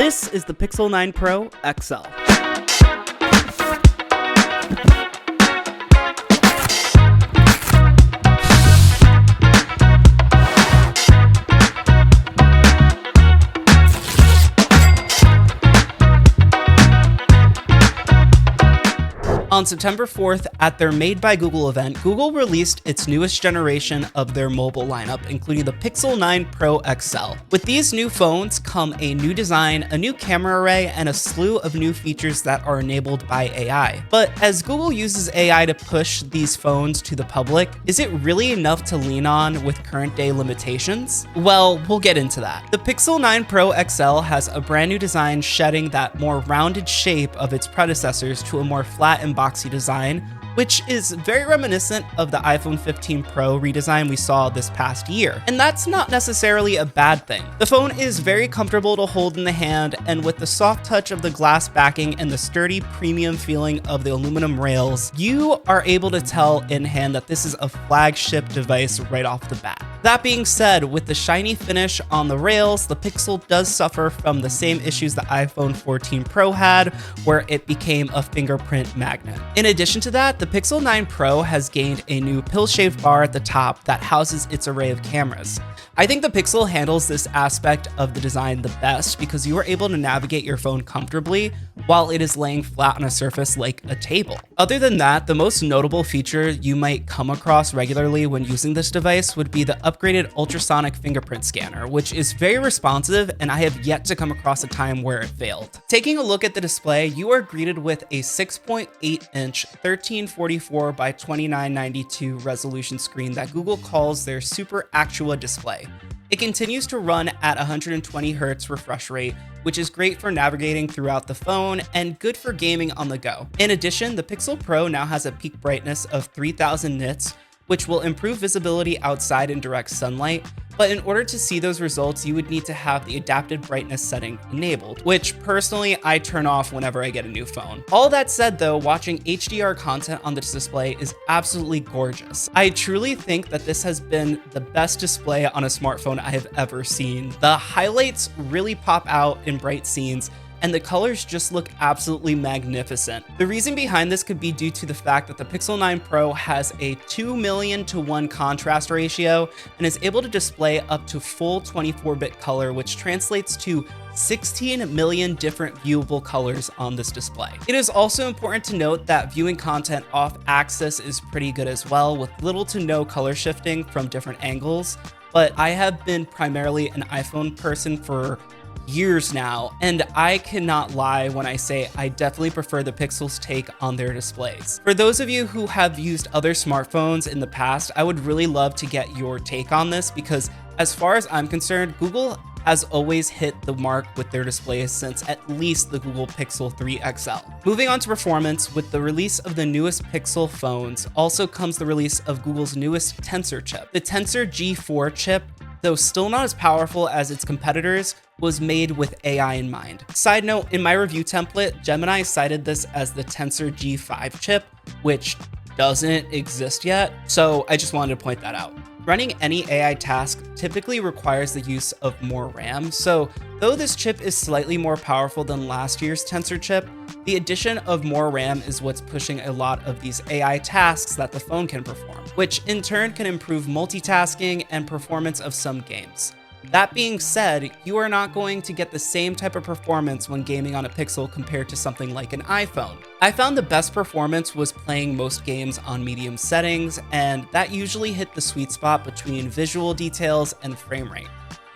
This is the Pixel 9 Pro XL. On September 4th, at their Made by Google event, Google released its newest generation of their mobile lineup, including the Pixel 9 Pro XL. With these new phones come a new design, a new camera array, and a slew of new features that are enabled by AI. But as Google uses AI to push these phones to the public, is it really enough to lean on with current day limitations? Well, we'll get into that. The Pixel 9 Pro XL has a brand new design, shedding that more rounded shape of its predecessors to a more flat and boxy design, which is very reminiscent of the iPhone 15 Pro redesign we saw this past year. And that's not necessarily a bad thing. The phone is very comfortable to hold in the hand, and with the soft touch of the glass backing and the sturdy premium feeling of the aluminum rails, you are able to tell in hand that this is a flagship device right off the bat. That being said, with the shiny finish on the rails, the Pixel does suffer from the same issues the iPhone 14 Pro had, where it became a fingerprint magnet. In addition to that, the Pixel 9 Pro has gained a new pill-shaped bar at the top that houses its array of cameras. I think the Pixel handles this aspect of the design the best because you are able to navigate your phone comfortably while it is laying flat on a surface like a table. Other than that, the most notable feature you might come across regularly when using this device would be the upgraded ultrasonic fingerprint scanner, which is very responsive, and I have yet to come across a time where it failed. Taking a look at the display, you are greeted with a 6.8-inch 1344 by 2992 resolution screen that Google calls their Super Actua display. It continues to run at 120 Hz refresh rate, which is great for navigating throughout the phone and good for gaming on the go. In addition, the Pixel Pro now has a peak brightness of 3000 nits, which will improve visibility outside in direct sunlight. But in order to see those results, you would need to have the adaptive brightness setting enabled, which personally I turn off whenever I get a new phone. All that said though, watching HDR content on this display is absolutely gorgeous. I truly think that this has been the best display on a smartphone I have ever seen. The highlights really pop out in bright scenes, and the colors just look absolutely magnificent. The reason behind this could be due to the fact that the Pixel 9 Pro has a 2,000,000:1 contrast ratio and is able to display up to full 24-bit color, which translates to 16 million different viewable colors on this display. It is also important to note that viewing content off axis is pretty good as well, with little to no color shifting from different angles. But I have been primarily an iPhone person for years now, and I cannot lie when I say I definitely prefer the Pixel's take on their displays. For those of you who have used other smartphones in the past, I would really love to get your take on this, because as far as I'm concerned, Google has always hit the mark with their displays since at least the Google Pixel 3 XL. Moving on to performance, with the release of the newest Pixel phones also comes the release of Google's newest Tensor chip. The Tensor G4 chip, though still not as powerful as its competitors, was made with AI in mind. Side note, in my review template, Gemini cited this as the Tensor G5 chip, which doesn't exist yet, so I just wanted to point that out. Running any AI task typically requires the use of more RAM, so though this chip is slightly more powerful than last year's Tensor chip, the addition of more RAM is what's pushing a lot of these AI tasks that the phone can perform, which in turn can improve multitasking and performance of some games. That being said, you are not going to get the same type of performance when gaming on a Pixel compared to something like an iPhone. I found the best performance was playing most games on medium settings, and that usually hit the sweet spot between visual details and frame rate.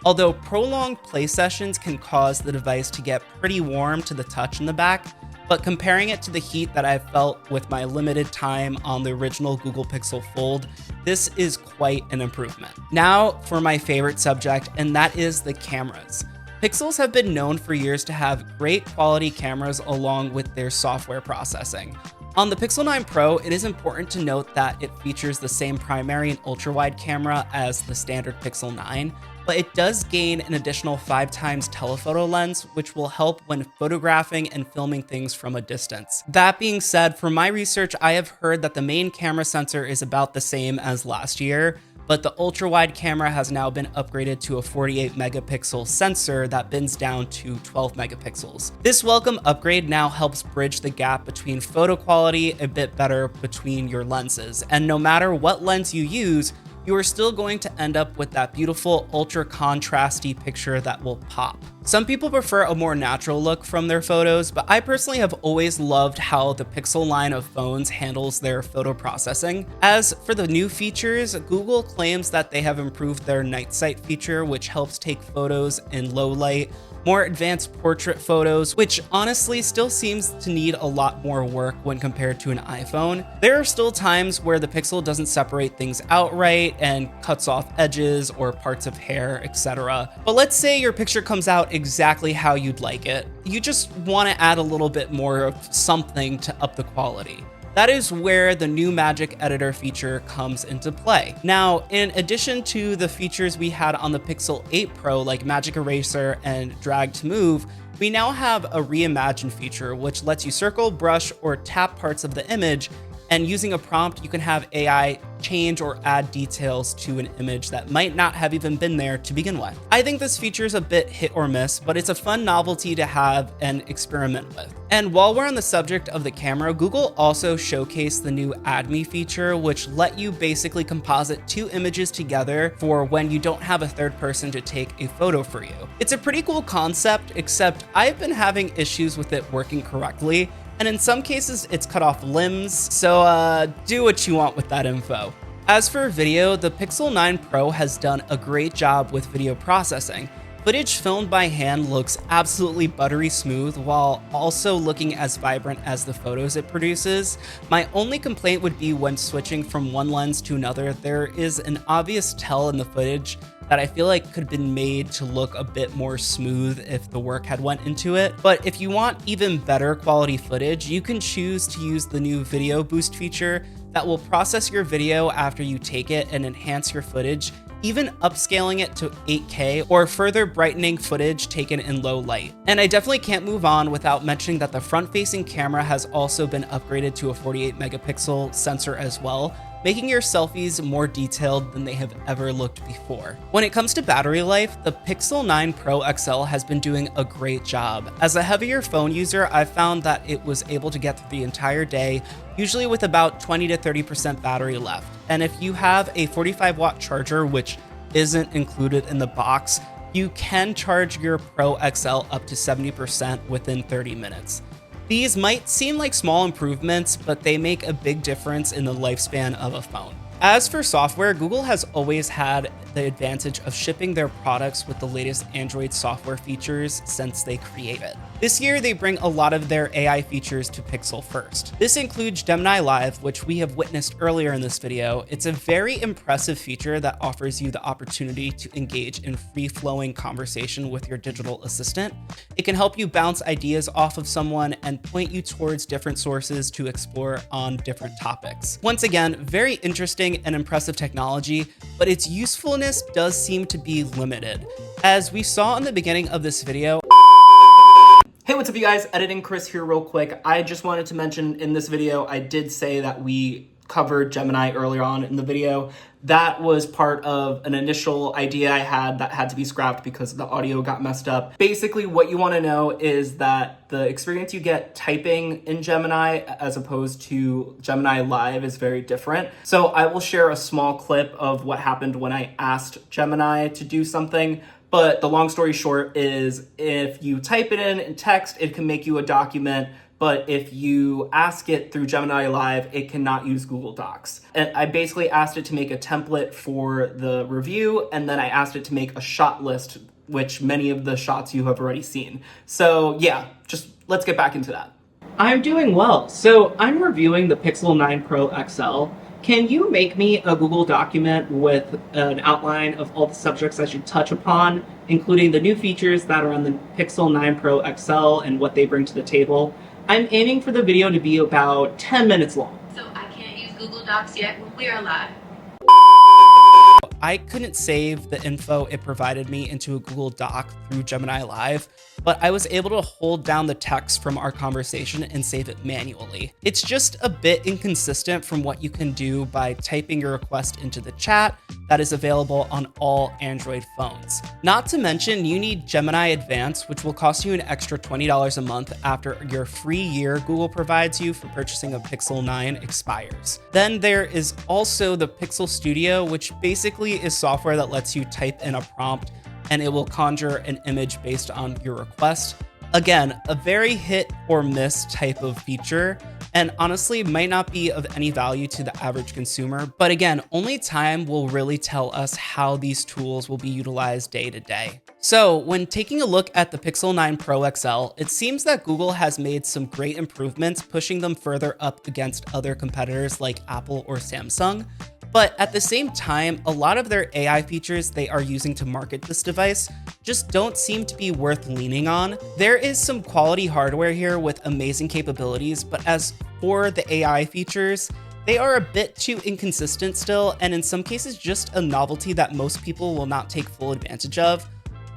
Although prolonged play sessions can cause the device to get pretty warm to the touch in the back, but comparing it to the heat that I've felt with my limited time on the original Google Pixel Fold, this is quite an improvement. Now for my favorite subject, and that is the cameras. Pixels have been known for years to have great quality cameras along with their software processing. On the Pixel 9 Pro, it is important to note that it features the same primary and ultra-wide camera as the standard Pixel 9, but it does gain an additional 5x telephoto lens, which will help when photographing and filming things from a distance. That being said, for my research, I have heard that the main camera sensor is about the same as last year, but the ultra-wide camera has now been upgraded to a 48 megapixel sensor that bends down to 12 megapixels. This welcome upgrade now helps bridge the gap between photo quality a bit better between your lenses, and no matter what lens you use, you are still going to end up with that beautiful ultra contrasty picture that will pop. Some people prefer a more natural look from their photos, but I personally have always loved how the Pixel line of phones handles their photo processing. As for the new features, Google claims that they have improved their night sight feature, which helps take photos in low light, more advanced portrait photos, which honestly still seems to need a lot more work when compared to an iPhone. There are still times where the Pixel doesn't separate things out right and cuts off edges or parts of hair, etc. But let's say your picture comes out exactly how you'd like it. You just want to add a little bit more of something to up the quality. That is where the new Magic Editor feature comes into play. Now, in addition to the features we had on the Pixel 8 Pro, like Magic Eraser and Drag to Move, we now have a Reimagine feature, which lets you circle, brush, or tap parts of the image, and using a prompt, you can have AI change or add details to an image that might not have even been there to begin with. I think this feature is a bit hit or miss, but it's a fun novelty to have and experiment with. And while we're on the subject of the camera, Google also showcased the new Add Me feature, which let you basically composite two images together for when you don't have a third person to take a photo for you. It's a pretty cool concept, except I've been having issues with it working correctly. And in some cases, it's cut off limbs, so do what you want with that info. As for video, the Pixel 9 Pro has done a great job with video processing. Footage filmed by hand looks absolutely buttery smooth while also looking as vibrant as the photos it produces. My only complaint would be when switching from one lens to another, there is an obvious tell in the footage that I feel like could have been made to look a bit more smooth if the work had went into it. But if you want even better quality footage, you can choose to use the new Video Boost feature that will process your video after you take it and enhance your footage, even upscaling it to 8K or further brightening footage taken in low light. And I definitely can't move on without mentioning that the front-facing camera has also been upgraded to a 48 megapixel sensor as well, making your selfies more detailed than they have ever looked before. When it comes to battery life, the Pixel 9 Pro XL has been doing a great job. As a heavier phone user, I've found that it was able to get through the entire day, usually with about 20 to 30% battery left. And if you have a 45-watt charger, which isn't included in the box, you can charge your Pro XL up to 70% within 30 minutes. These might seem like small improvements, but they make a big difference in the lifespan of a phone. As for software, Google has always had the advantage of shipping their products with the latest Android software features since they created. This year, they bring a lot of their AI features to Pixel first. This includes Gemini Live, which we have witnessed earlier in this video. It's a very impressive feature that offers you the opportunity to engage in free-flowing conversation with your digital assistant. It can help you bounce ideas off of someone and point you towards different sources to explore on different topics. Once again, very interesting and impressive technology, but its usefulness does seem to be limited. As we saw in the beginning of this video. Hey, what's up you guys? Editing Chris here real quick. I just wanted to mention in this video, I did say that we covered Gemini earlier on in the video. That was part of an initial idea I had that had to be scrapped because the audio got messed up. Basically, what you want to know is that the experience you get typing in Gemini as opposed to Gemini Live is very different. So I will share a small clip of what happened when I asked Gemini to do something. But the long story short is if you type it in text, it can make you a document. But if you ask it through Gemini Live, it cannot use Google Docs. And I basically asked it to make a template for the review, and then I asked it to make a shot list, which many of the shots you have already seen. So yeah, just let's get back into that. I'm doing well. So I'm reviewing the Pixel 9 Pro XL. Can you make me a Google document with an outline of all the subjects I should touch upon, including the new features that are on the Pixel 9 Pro XL and what they bring to the table? I'm aiming for the video to be about 10 minutes long. So I can't use Google Docs yet when we are live. I I couldn't save the info it provided me into a Google Doc through Gemini Live, but I was able to hold down the text from our conversation and save it manually. It's just a bit inconsistent from what you can do by typing your request into the chat that is available on all Android phones. Not to mention, you need Gemini Advanced, which will cost you an extra $20 a month after your free year Google provides you for purchasing a Pixel 9 expires. Then there is also the Pixel Studio, which basically is software that lets you type in a prompt and it will conjure an image based on your request. Again, a very hit or miss type of feature, and honestly might not be of any value to the average consumer. But again, only time will really tell us how these tools will be utilized day to day. So when taking a look at the Pixel 9 Pro XL, it seems that Google has made some great improvements, pushing them further up against other competitors like Apple or Samsung. But at the same time, a lot of their AI features they are using to market this device just don't seem to be worth leaning on. There is some quality hardware here with amazing capabilities, but as for the AI features, they are a bit too inconsistent still, and in some cases just a novelty that most people will not take full advantage of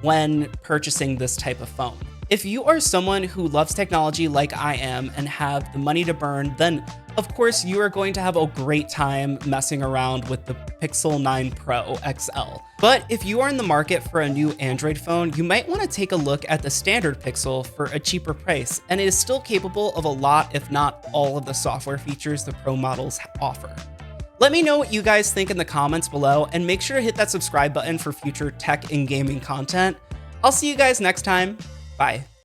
when purchasing this type of phone. If you are someone who loves technology like I am and have the money to burn, then of course you are going to have a great time messing around with the Pixel 9 Pro XL. But if you are in the market for a new Android phone, you might want to take a look at the standard Pixel for a cheaper price, and it is still capable of a lot, if not all, of the software features the Pro models offer. Let me know what you guys think in the comments below, and make sure to hit that subscribe button for future tech and gaming content. I'll see you guys next time. Bye.